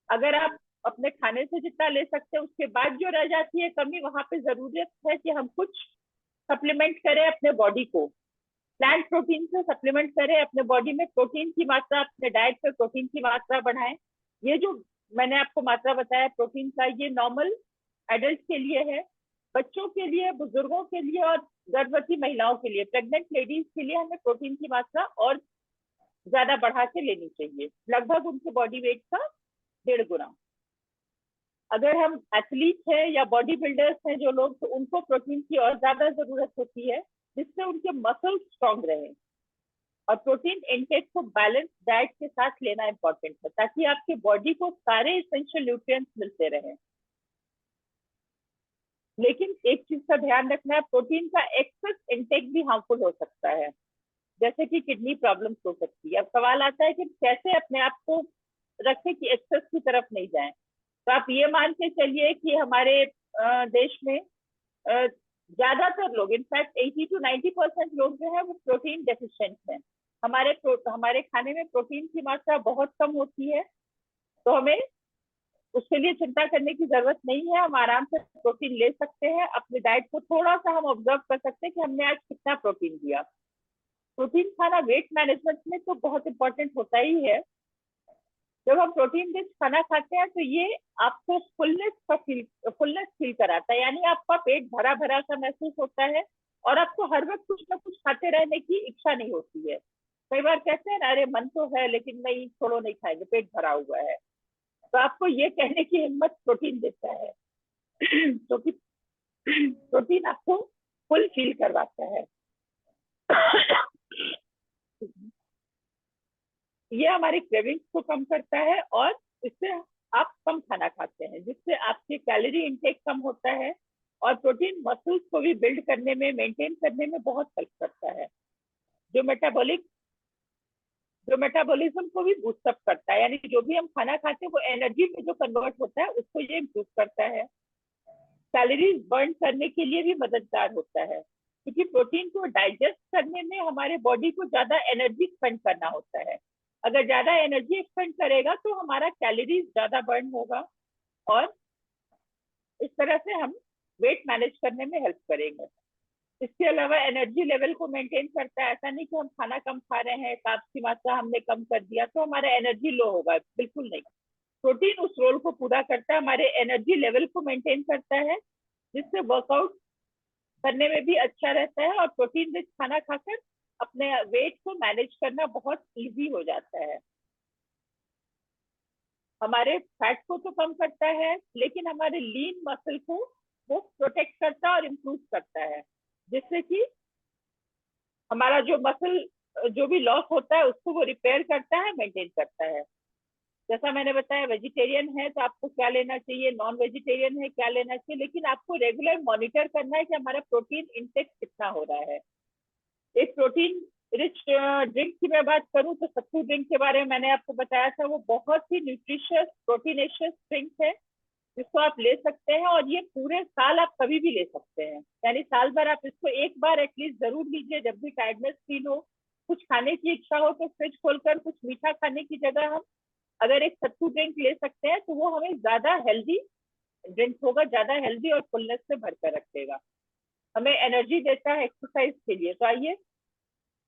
अगर आप अपने खाने से जितना ले सकते हैं, उसके बाद जो रह जाती है कमी, वहां पे जरूरत है कि हम कुछ सप्लीमेंट करें अपने बॉडी को, प्लांट प्रोटीन से सप्लीमेंट करें अपने बॉडी में, प्रोटीन की मात्रा, अपने डाइट पे प्रोटीन की मात्रा बढ़ाएं। ये जो मैंने आपको मात्रा बताया प्रोटीन का, ये नॉर्मल एडल्ट के लिए है, बच्चों के लिए, बुजुर्गों के लिए और गर्भवती महिलाओं के लिए, प्रेग्नेंट लेडीज के लिए हमें प्रोटीन की मात्रा और ज्यादा बढ़ा के लेनी चाहिए, लगभग उनके बॉडी वेट का 1.5 गुना। अगर हम एथलीट हैं या बॉडी बिल्डर्स हैं जो लोग, तो उनको प्रोटीन की और ज्यादा जरूरत होती है, जिससे उनके मसल स्ट्रांग रहे। और प्रोटीन इनटेक को बैलेंस डाइट के साथ लेना इंपॉर्टेंट है, ताकि आपके बॉडी को सारे एसेंशियल न्यूट्रिएंट्स मिलते रहें। लेकिन एक चीज का ध्यान रखना है, प्रोटीन का एक्सेस इनटेक भी हार्मफुल हो सकता है, जैसे कि किडनी प्रॉब्लम्स हो सकती है। अब सवाल आता है कि कैसे अपने आप को रखें कि एक्सेस की तरफ नहीं जाए। तो आप ये मान के चलिए कि हमारे देश में ज्यादातर लोग, इनफैक्ट 80 to 90% लोग जो है वो प्रोटीन डेफिशिएंट हैं। हमारे खाने में प्रोटीन की मात्रा बहुत कम होती है, तो हमें उसके लिए चिंता करने की जरूरत नहीं है। हम आराम से प्रोटीन ले सकते हैं। अपने डाइट को थोड़ा सा हम ऑब्जर्व कर सकते हैं कि हमने आज कितना प्रोटीन दिया। प्रोटीन खाना वेट मैनेजमेंट में तो बहुत इंपॉर्टेंट होता ही है। जब हम प्रोटीन रिच खाना खाते हैं तो ये आपको फुलनेस फील कराता है, यानी आपका पेट भरा भरा सा महसूस होता है और आपको हर वक्त कुछ ना कुछ खाते रहने की इच्छा नहीं होती है। कई बार कहते हैं ना, अरे मन तो है लेकिन नहीं, छोड़ो, नहीं खाएंगे, पेट भरा हुआ है। तो आपको ये कहने की हिम्मत प्रोटीन देता है, क्योंकि प्रोटीन आपको फुल फील करवाता है। ये हमारी क्रेविंग्स को कम करता है और इससे आप कम खाना खाते हैं, जिससे आपके कैलोरी इनटेक कम होता है। और प्रोटीन मसल्स को भी बिल्ड करने में, मेंटेन करने में बहुत हेल्प करता है, जो मेटाबॉलिज्म को भी बूस्टअप करता है। यानी जो भी हम खाना खाते हैं वो एनर्जी में जो कन्वर्ट होता है उसको ये इम्प्रूव करता है। कैलोरीज बर्न करने के लिए भी मददगार होता है, क्योंकि प्रोटीन को डाइजेस्ट करने में हमारे बॉडी को ज्यादा एनर्जी स्पेंड करना होता है। अगर ज्यादा एनर्जी एक्सपेंड करेगा तो हमारा कैलोरीज ज्यादा बर्न होगा और इस तरह से हम वेट मैनेज करने में हेल्प करेंगे। इसके अलावा एनर्जी लेवल को मेंटेन करता है। ऐसा नहीं कि हम खाना कम खा रहे हैं, कार्ब्स की मात्रा हमने कम कर दिया तो हमारा एनर्जी लो होगा, बिल्कुल नहीं। प्रोटीन उस रोल को पूरा करता है, हमारे एनर्जी लेवल को मेंटेन करता है, जिससे वर्कआउट करने में भी अच्छा रहता है। और प्रोटीन रिच खाना खाकर अपने वेट को मैनेज करना बहुत इजी हो जाता है। हमारे फैट को तो कम करता है, लेकिन हमारे लीन मसल को वो प्रोटेक्ट करता है और इम्प्रूव करता है, जिससे कि हमारा जो मसल जो भी लॉस होता है उसको वो रिपेयर करता है, मेंटेन करता है। जैसा मैंने बताया, वेजिटेरियन है तो आपको क्या लेना चाहिए, नॉन वेजिटेरियन है क्या लेना चाहिए, लेकिन आपको रेगुलर मॉनिटर करना है कि हमारा प्रोटीन इंटेक कितना हो रहा है। एक प्रोटीन रिच ड्रिंक की मैं बात करूं तो सत्तू ड्रिंक के बारे में मैंने आपको बताया था। वो बहुत ही न्यूट्रिशियस प्रोटीनेशियस ड्रिंक है, जिसको आप ले सकते हैं और ये पूरे साल आप कभी भी ले सकते हैं। यानी साल भर आप इसको एक बार एटलीस्ट जरूर लीजिए। जब भी टायर्डनेस फील हो, कुछ खाने की इच्छा हो, तो फ्रिज खोलकर कुछ मीठा खाने की जगह हम अगर एक सत्तू ड्रिंक ले सकते हैं तो वो हमें ज्यादा हेल्दी ड्रिंक होगा, ज्यादा हेल्दी और फुलनेस से भरकर रखेगा, हमें एनर्जी देता है एक्सरसाइज के लिए। तो आइए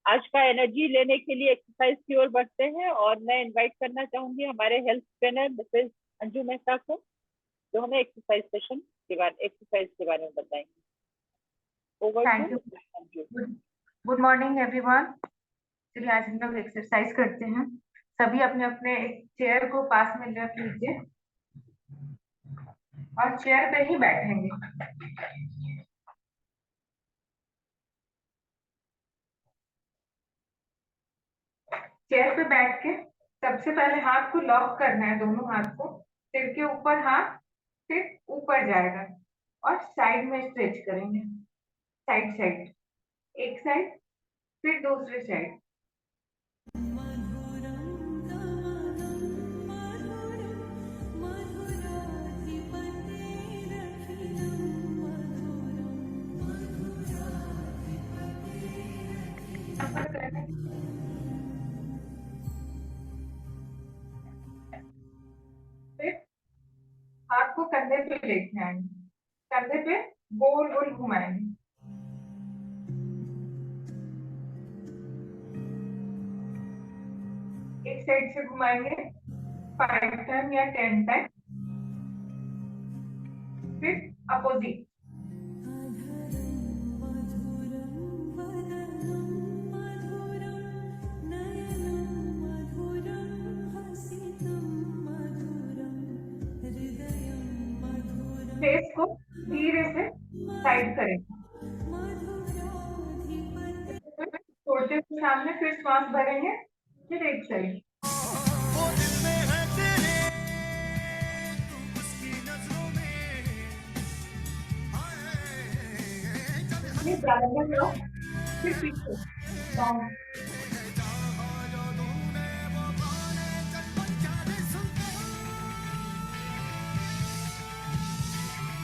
आज का एनर्जी लेने के लिए एक्सरसाइज की ओर बढ़ते हैं, और मैं इनवाइट करना चाहूंगी हमारे health trainer Mrs Anju Mehta को, जो हमें एक्सरसाइज के बारे में बताएंगे। Thank you. Good morning everyone. चलिए आज हम लोग एक्सरसाइज करते हैं। सभी अपने अपने एक चेयर को पास में रख लीजिए और चेयर पे ही बैठेंगे। चेयर पे बैठ के सबसे पहले हाथ को लॉक करना है, दोनों हाथ को सिर के ऊपर, हाथ फिर ऊपर जाएगा और साइड में स्ट्रेच करेंगे, साइड एक साइड फिर दूसरी साइड। बंद करना है। फिर हाथ को कंधे पे लेके आएंगे, कंधे पे गोल गोल घुमाएंगे। एक साइड से घुमाएंगे 5 टाइम या 10 टाइम, फिर अपोजिट। फेस को धीरे से साइड करेंगे, छोड़ते हुए सामने, फिर श्वास भरेंगे, फिर एक साइड। बराबर लो, फिर पीछे डाउन।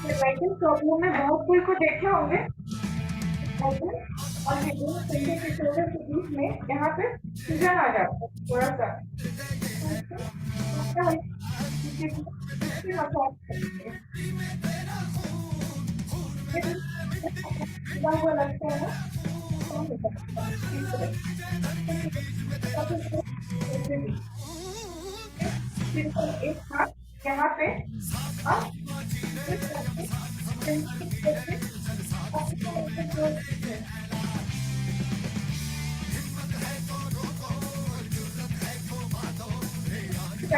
सर्वाइकल प्रॉब्लम में बहुत कोई को देखे होंगे, और शोल्डर के बीच में यहाँ पे सूजन आ जाता है थोड़ा सा, हुआ लगता है ना, एक हाथ यहाँ पे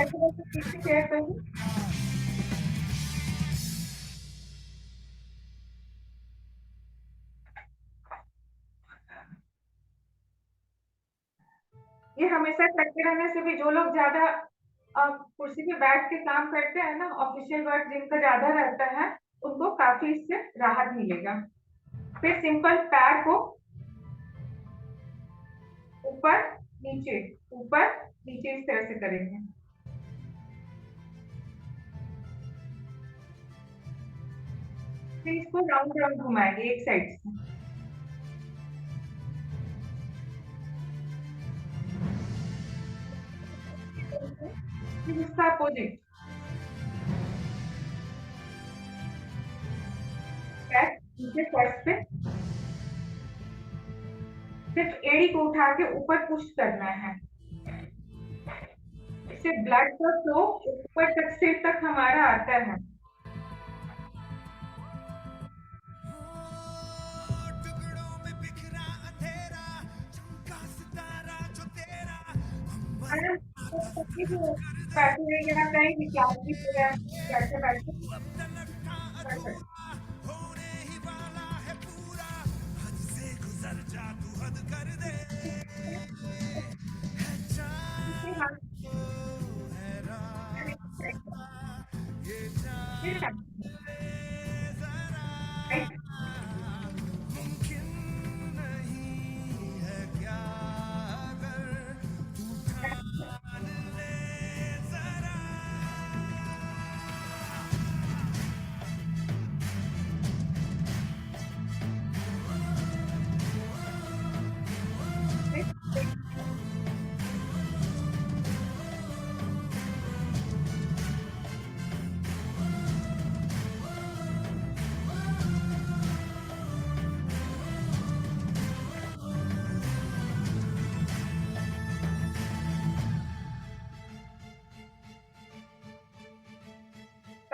और शेयर करूँ। ये हमेशा करते रहने से भी, जो लोग ज्यादा कुर्सी पे बैठ के काम करते हैं ना, ऑफिशियल वर्क जिनका ज्यादा रहता है, उनको काफी इससे राहत मिलेगा। फिर सिंपल पैर को ऊपर नीचे इस तरह से करेंगे। फिर इसको राउंड राउंड घुमाएंगे एक साइड से। फिर इसका अपोजिट, नीचे फर्श पे, सिर्फ एड़ी को उठा के ऊपर पुश करना है, इससे ब्लड का फ्लो ऊपर तक, सिर तक हमारा आता है। बैठे रहिए ना, कहीं भी क्लास भी बैठे बैठे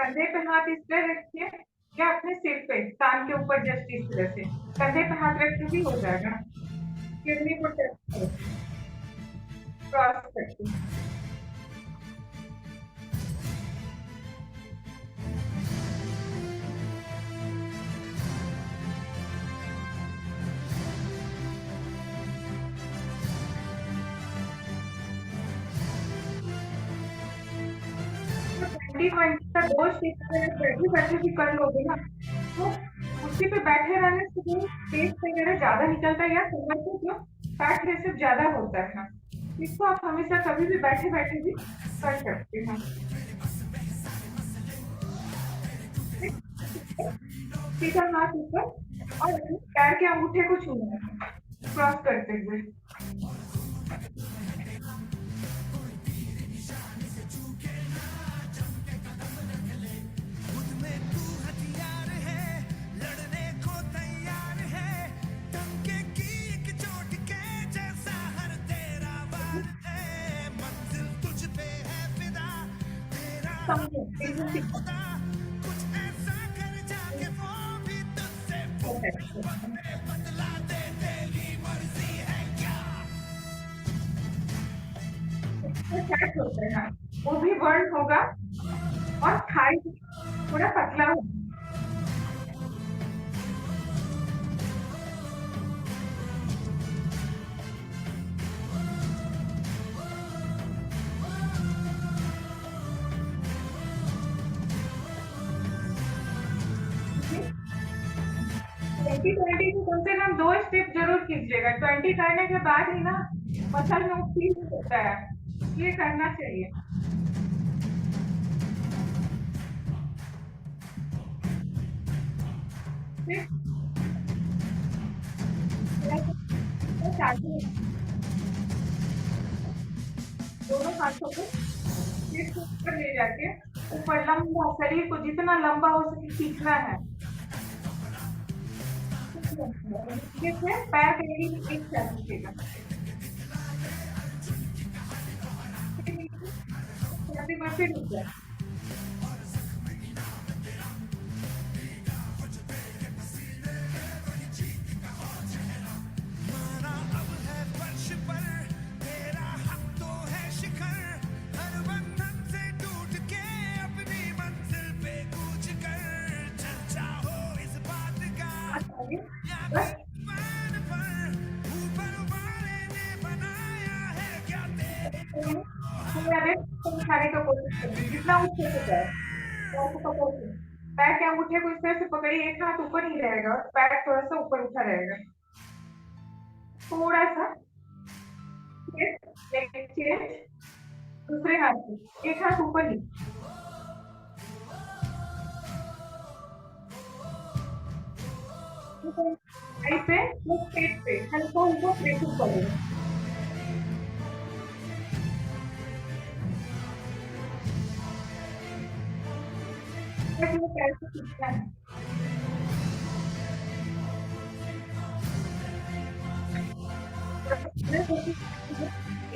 कंधे पे हाथ इस तरह रखिए या अपने सिर पे, कान के ऊपर, जस्ट इस तरह से कंधे पे हाथ रख के भी हो जाएगा। किडनी को टच करो, क्रॉस करके। का दोष बैठे भी कर लोगे ना, तो कुर्सी पे बैठे रहने से जो पेट वगैरह ज्यादा निकलता है या कमर पे जो फैट रेशो ज्यादा होता है, इसको आप हमेशा कभी भी बैठे बैठे भी कर सकते हैं। सीधा हाथ ऊपर और पैर के अंगूठे को छूना है। क्रॉस करते हुए। समझो, बिल्कुल ठीक है। फैट होता है, वो भी बर्न होगा और थाई थोड़ा पतला होगा। ट्वेंटी ट्वेंटी में कम से कम 2 स्टेप जरूर कीजिएगा। 20 करने के बाद ही ना मसल में फील होता है, ये करना चाहिए। दोनों हाथों को पेट के ऊपर ले जाके ऊपर लंबा, शरीर को जितना लंबा हो सके खींचना है। पैर के लिए एक साथ खींचेगा। फिर रुक जाए। उठाने का कोशिश करिए, जितना उठ सके पैर के अंगूठे को इस तरह से पकड़िए, एक हाथ ऊपर ही रहेगा और पैर थोड़ा सा ऊपर उठा रहेगा। थोड़ा सा दूसरे हाथ से, एक हाथ ऊपर ही। ऐसे पेट पे हल्का हल्का प्रेशर पड़ेगा। पैर से खींचना है।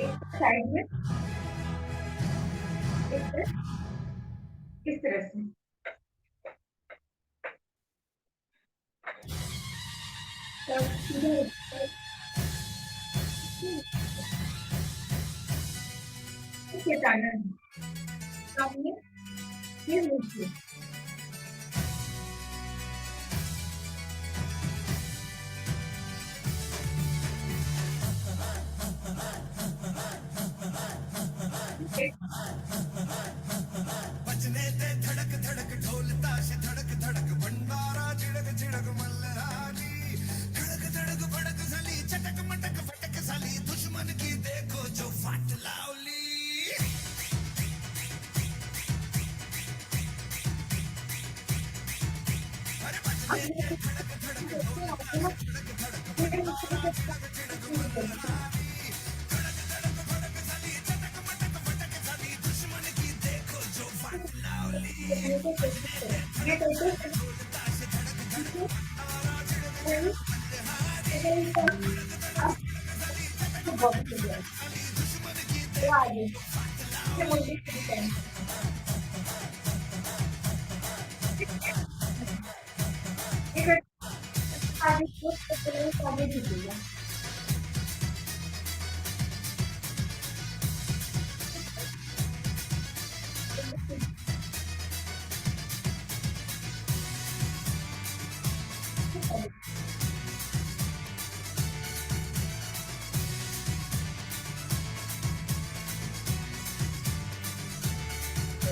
एक साइड में इस तरह से हटाना है। सामने ये नीचे बजने ते धड़क धड़क ढोल ताश धड़क धड़क भंडारा झिड़क झिड़क मल्हारी धड़क धड़क भड़क साली चटक मटक फटक साली दुश्मन की देखो जो फाट लावली। अरे बजने ते धड़क धड़क ढोल ताश धड़क धड़क भंडारा झिड़क झिड़क मल्हारी धड़क धड़क भड़क साली चटक मटक फटक साली दुश्मन की देखो जो फाट लावली।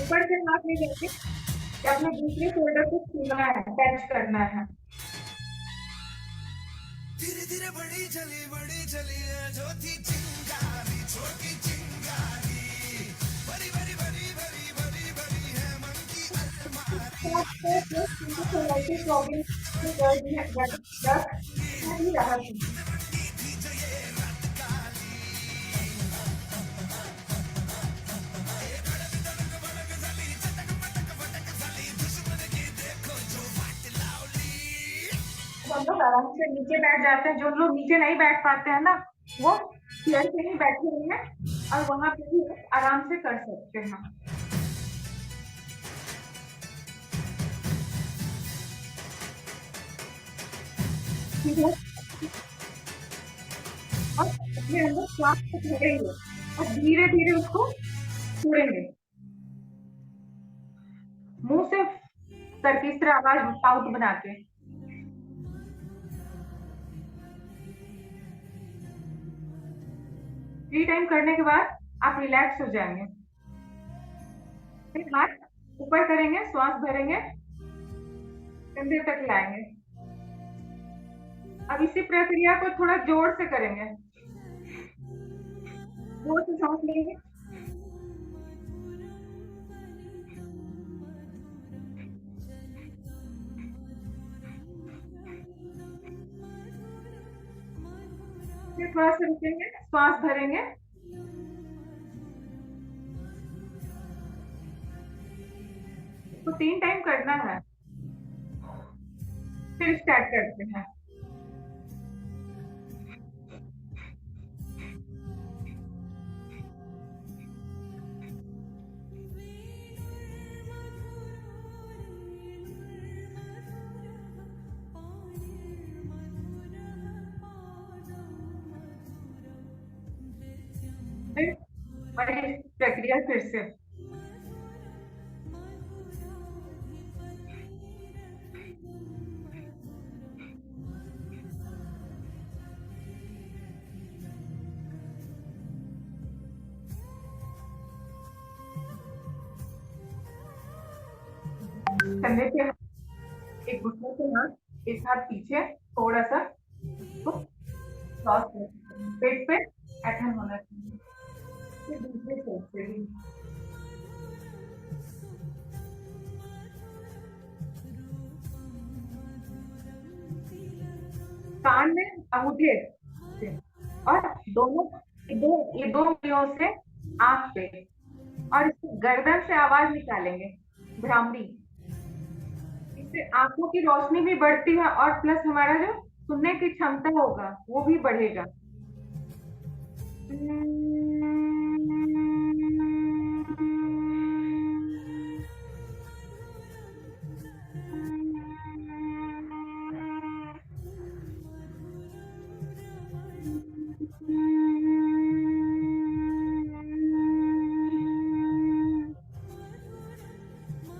ऊपर से हाथ नहीं लेके अपने दूसरे शोल्डर को छूना है, टच करना है। धीरे धीरे बड़ी चली है जो थी चिंगारी छोटी चिंगारी बड़ी बड़ी बड़ी बड़ी बड़ी बड़ी है मन की अलमारी। सब लोग आराम से नीचे बैठ जाते हैं। जो लोग नीचे नहीं बैठ पाते हैं ना, वो चेयर पे ही बैठे हुए हैं और वहां पे भी आराम से कर सकते हैं। ठीक है, और अपने अंदर श्वास को छोड़ेंगे और धीरे धीरे उसको छोड़ेंगे। मुंह से करके इस तरह आवाज पाउट बना के। थ्री टाइम करने के बाद आप रिलैक्स हो जाएंगे। फिर हाथ ऊपर करेंगे, श्वास भरेंगे, कंधे तक लाएंगे। अब इसी प्रक्रिया को थोड़ा जोर से करेंगे। जोर से सांस लेंगे, फिर थोड़ा सा रुकेंगे, श्वास भरेंगे, तो 3 टाइम करना है। फिर स्टार्ट करते हैं। फिर वही प्रक्रिया फिर से। कंधे पे एक घुटने पे हाथ, एक हाथ पीछे, थोड़ा सा क्रॉस पेट पे ऐठन होना चाहिए। फिर दूसरे साइड से भी कान में अंगूठे से और दोनों ये दो उंगलियों से आंख पे, और इससे गर्दन से आवाज निकालेंगे, भ्रामरी। इससे आंखों की रोशनी भी बढ़ती है और प्लस हमारा जो सुनने की क्षमता होगा वो भी बढ़ेगा।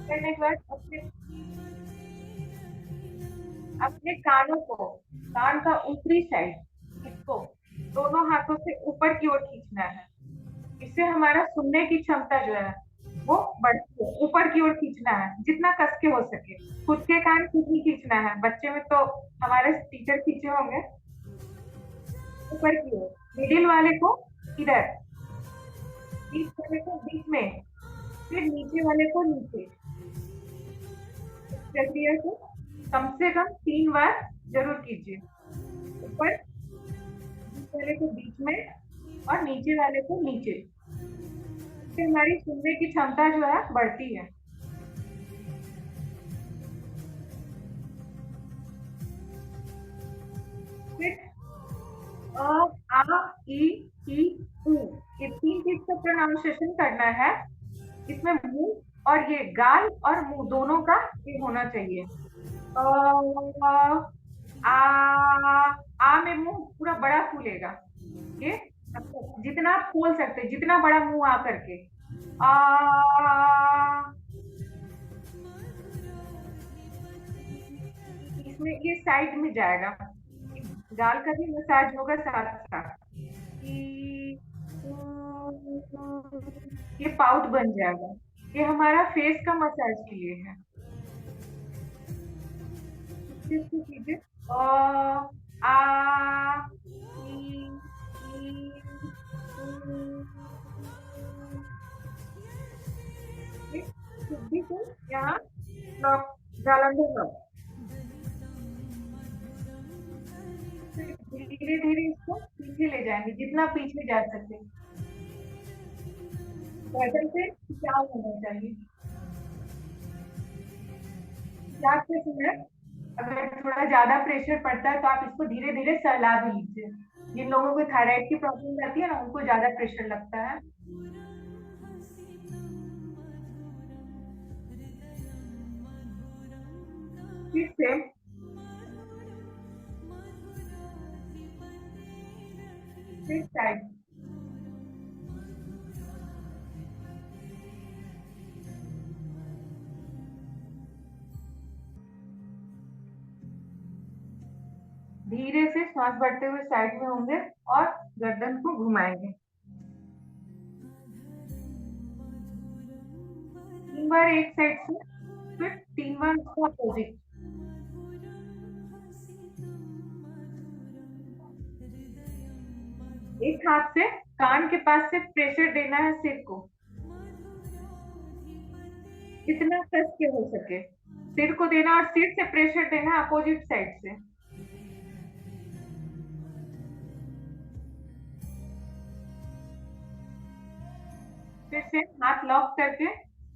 करने के बाद अपने कानों को, कान का ऊपरी साइड, इसको दोनों हाथों से ऊपर की ओर खींचना है। इससे हमारा सुनने की क्षमता जो है वो बढ़ती है। ऊपर की ओर खींचना है जितना कस के हो सके। खुद के कान खुद ही खींचना है। बच्चे में तो हमारे टीचर खींचे होंगे। ऊपर की ओर, मिडिल वाले को इधर, बीच वाले को बीच में, फिर नीचे वाले को नीचे। प्रक्रिया को कम से कम 3 बार जरूर कीजिए। ऊपर वाले को बीच में और नीचे वाले को नीचे। इससे हमारी सुनने की क्षमता जो है बढ़ती है। फिर अ, आ, ई, ऊ, ये 3 चीज का प्रोनाउंसिएशन करना है। इसमें मुंह और ये गाल और मुंह दोनों का ये होना चाहिए। आ में मुंह पूरा बड़ा खुलेगा। ये जितना आप खोल सकते हैं, जितना बड़ा मुंह आ करके। इसमें ये साइड में जाएगा, गाल का भी मसाज होगा साथ साथ। ये पाउट बन जाएगा। ये हमारा फेस का मसाज के लिए है। कीजिए आ, ई, को यहाँ लॉक, जालंधर लॉक। धीरे धीरे इसको पीछे ले जाएंगे, जितना पीछे जा सकते। गर्दन से खिंचाव होना चाहिए। 4 से समय अगर थोड़ा ज्यादा प्रेशर पड़ता है तो आप इसको धीरे धीरे सहला भी लीजिए। जिन लोगों को थायराइड की प्रॉब्लम रहती है ना, उनको ज्यादा प्रेशर लगता है। फिर से साइड, धीरे से सांस बढ़ते हुए साइड में होंगे और गर्दन को घुमाएंगे 3 बार एक साइड से, फिर 3 बार उसको अपोजिट। एक हाथ से कान के पास से प्रेशर देना है सिर को, जितना कस के हो सके सिर को देना, और सिर से प्रेशर देना अपोजिट साइड से। फिर से हाथ लॉक करके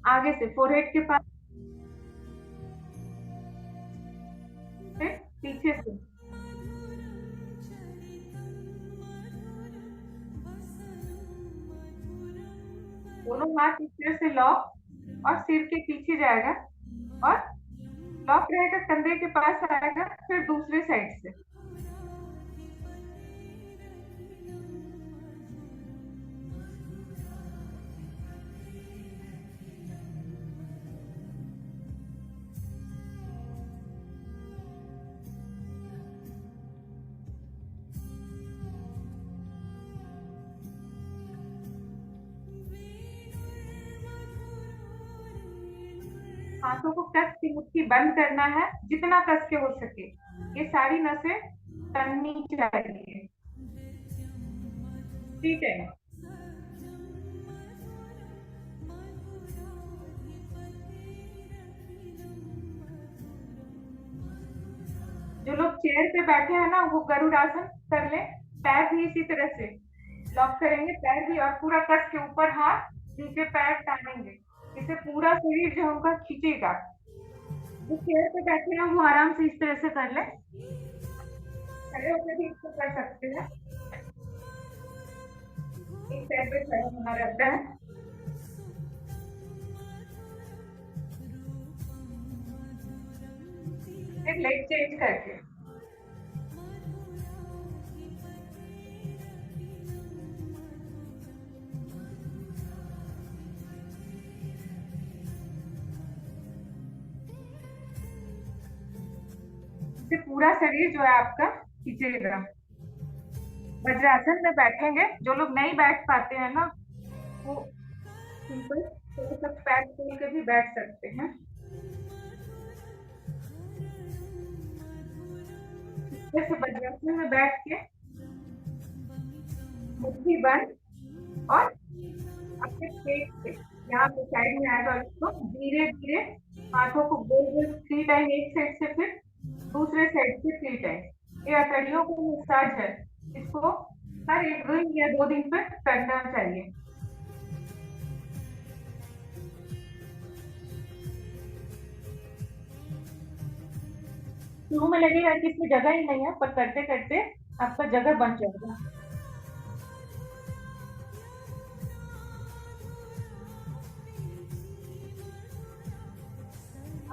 आगे से फोरहेड के पास, फिर पीछे से, दोनों हाथ इस तरह से लॉक और सिर के पीछे जाएगा और लॉक रहेगा, कंधे के पास आएगा, फिर दूसरे साइड से। हाथों को कस के मुट्ठी बंद करना है, जितना कस के हो सके। ये सारी नसें तननी चाहिए। ठीक है, जो लोग चेयर पे बैठे हैं ना, वो गरुड़ासन कर ले। पैर भी इसी तरह से लॉक करेंगे, पैर भी, और पूरा कस के ऊपर हाथ, नीचे पैर टानेंगे। इसे पूरा शरीर जो उनका खींचेगा। जो चेयर पे बैठे हैं वो आराम से इस तरह से कर ले। खड़े होकर भी इसको कर सकते हैं। एक पैर पे खड़ा होना रहता है। एक लेग चेंज करके, इससे पूरा शरीर जो है आपका खींचेगा। वज्रासन में बैठेंगे। जो लोग नहीं बैठ पाते हैं ना, वो सिंपल थोड़ा सा पैर खोल के भी बैठ सकते हैं। जैसे वज्रासन में बैठ के मुट्ठी बंद और अपने पेट से यहाँ पे साइड में आएगा, उसको धीरे धीरे हाथों को गोल गोल 3 टाइम एक साइड से, फिर दूसरे साइड से 3 टाइम। ये अतड़ियों को मसाज है, इसको हर 1 दिन या 2 दिन पर करना चाहिए। शुरू में लगेगा कि इसमें जगह ही नहीं है, पर करते करते आपका जगह बन जाएगा।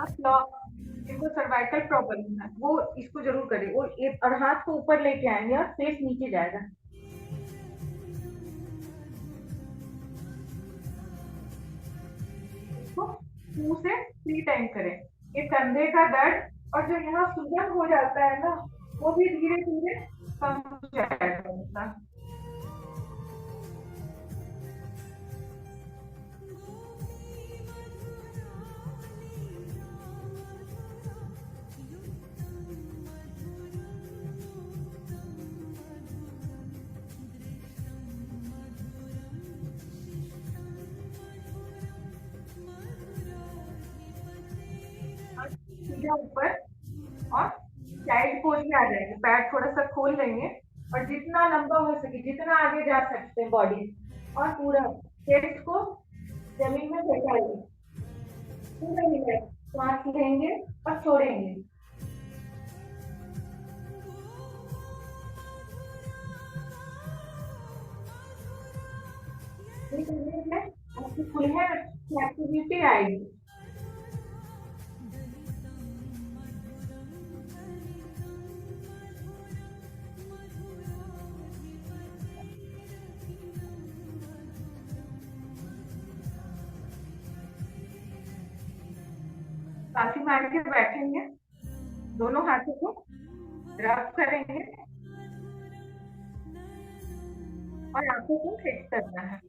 आप लॉक, जिनको सर्वाइकल प्रॉब्लम है वो इसको जरूर करें। वो और हाथ को ऊपर लेके आएंगे और फेस नीचे जाएगा। इसको 2 से 3 टाइम करें। ये कंधे का दर्द और जो यहाँ सूजन हो जाता है ना, वो भी धीरे धीरे कम हो जाएगा। ऊपर और साइड पोज में आ जाएंगे, पैर थोड़ा सा खोल लेंगे और जितना लंबा हो सके, जितना आगे जा सकते हैं बॉडी, और पूरा चेस्ट को जमीन में बैठाइए। पूरा हिलाए, सांस लेंगे और छोड़ेंगे। आपकी फुल है एक्टिविटी आएगी। काफी मार के बैठेंगे, दोनों हाथों को रब करेंगे और आंखों को फिक्स करना है।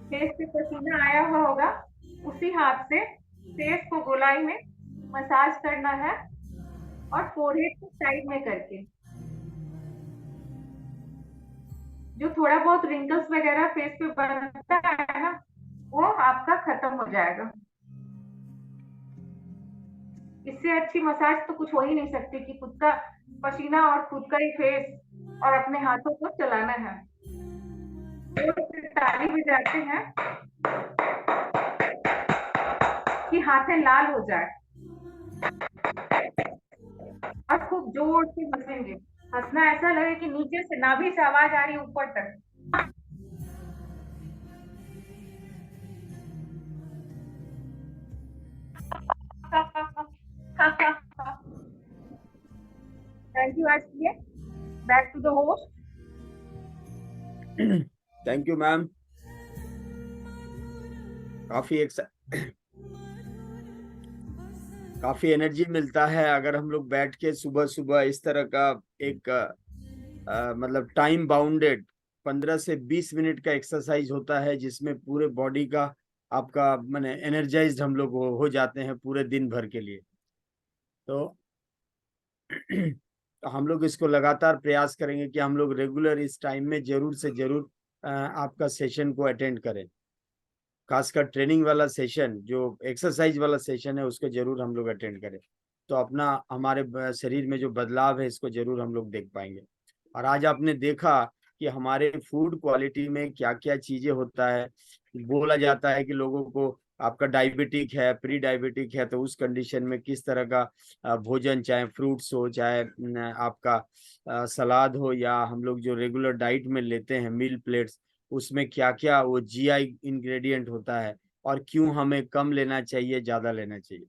फेस पे पसीना आया हुआ होगा, उसी हाथ से फेस को गोलाई में मसाज करना है और फोरहेड को साइड में करके जो थोड़ा बहुत रिंकल्स वगैरह फेस पे बनता है ना, वो आपका खत्म हो जाएगा। इससे अच्छी मसाज तो कुछ हो ही नहीं सकती कि खुद का पसीना और खुद का ही फेस और अपने हाथों को चलाना है। ताली बजाते हैं कि हाथें लाल हो जाए और खूब जोर से हंसेंगे। हंसना ऐसा लगे कि नीचे से नाभि से आवाज आ रही है ऊपर तक। Thank you Asiya. Back to the host. Thank you ma'am. काफी एनर्जी मिलता है अगर हम लोग बैठ के सुबह सुबह इस तरह का एक मतलब टाइम बाउंडेड 15 से 20 मिनट का एक्सरसाइज होता है, जिसमें पूरे बॉडी का आपका माने एनर्जाइज्ड हम लोग हो जाते हैं पूरे दिन भर के लिए। तो तो हम लोग इसको लगातार प्रयास करेंगे कि हम लोग रेगुलर इस टाइम में जरूर से जरूर आपका सेशन को अटेंड करें। खासकर ट्रेनिंग वाला सेशन, जो एक्सरसाइज वाला सेशन है, उसको जरूर हम लोग अटेंड करें, तो अपना हमारे शरीर में जो बदलाव है इसको जरूर हम लोग देख पाएंगे। और आज आपने देखा कि हमारे फूड क्वालिटी में क्या क्या चीजें होता है। बोला जाता है कि लोगों को आपका डायबिटिक है, प्री डायबिटिक है, तो उस कंडीशन में किस तरह का भोजन, चाहे फ्रूट्स हो, चाहे आपका सलाद हो, या हम लोग जो रेगुलर डाइट में लेते हैं मील प्लेट्स, उसमें क्या क्या वो जीआई इंग्रेडिएंट होता है और क्यों हमें कम लेना चाहिए, ज्यादा लेना चाहिए।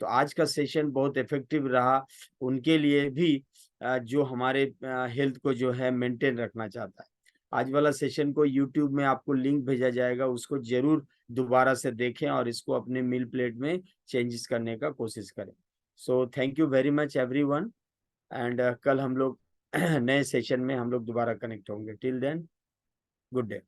तो आज का सेशन बहुत इफेक्टिव रहा उनके लिए भी जो हमारे हेल्थ को जो है मेंटेन रखना चाहता है। आज वाला सेशन को यूट्यूब में आपको लिंक भेजा जाएगा, उसको जरूर दोबारा से देखें और इसको अपने मील प्लेट में चेंजेस करने का कोशिश करें। So thank you very much everyone, and कल हम लोग नए सेशन में हम लोग दोबारा कनेक्ट होंगे। Till then, good day.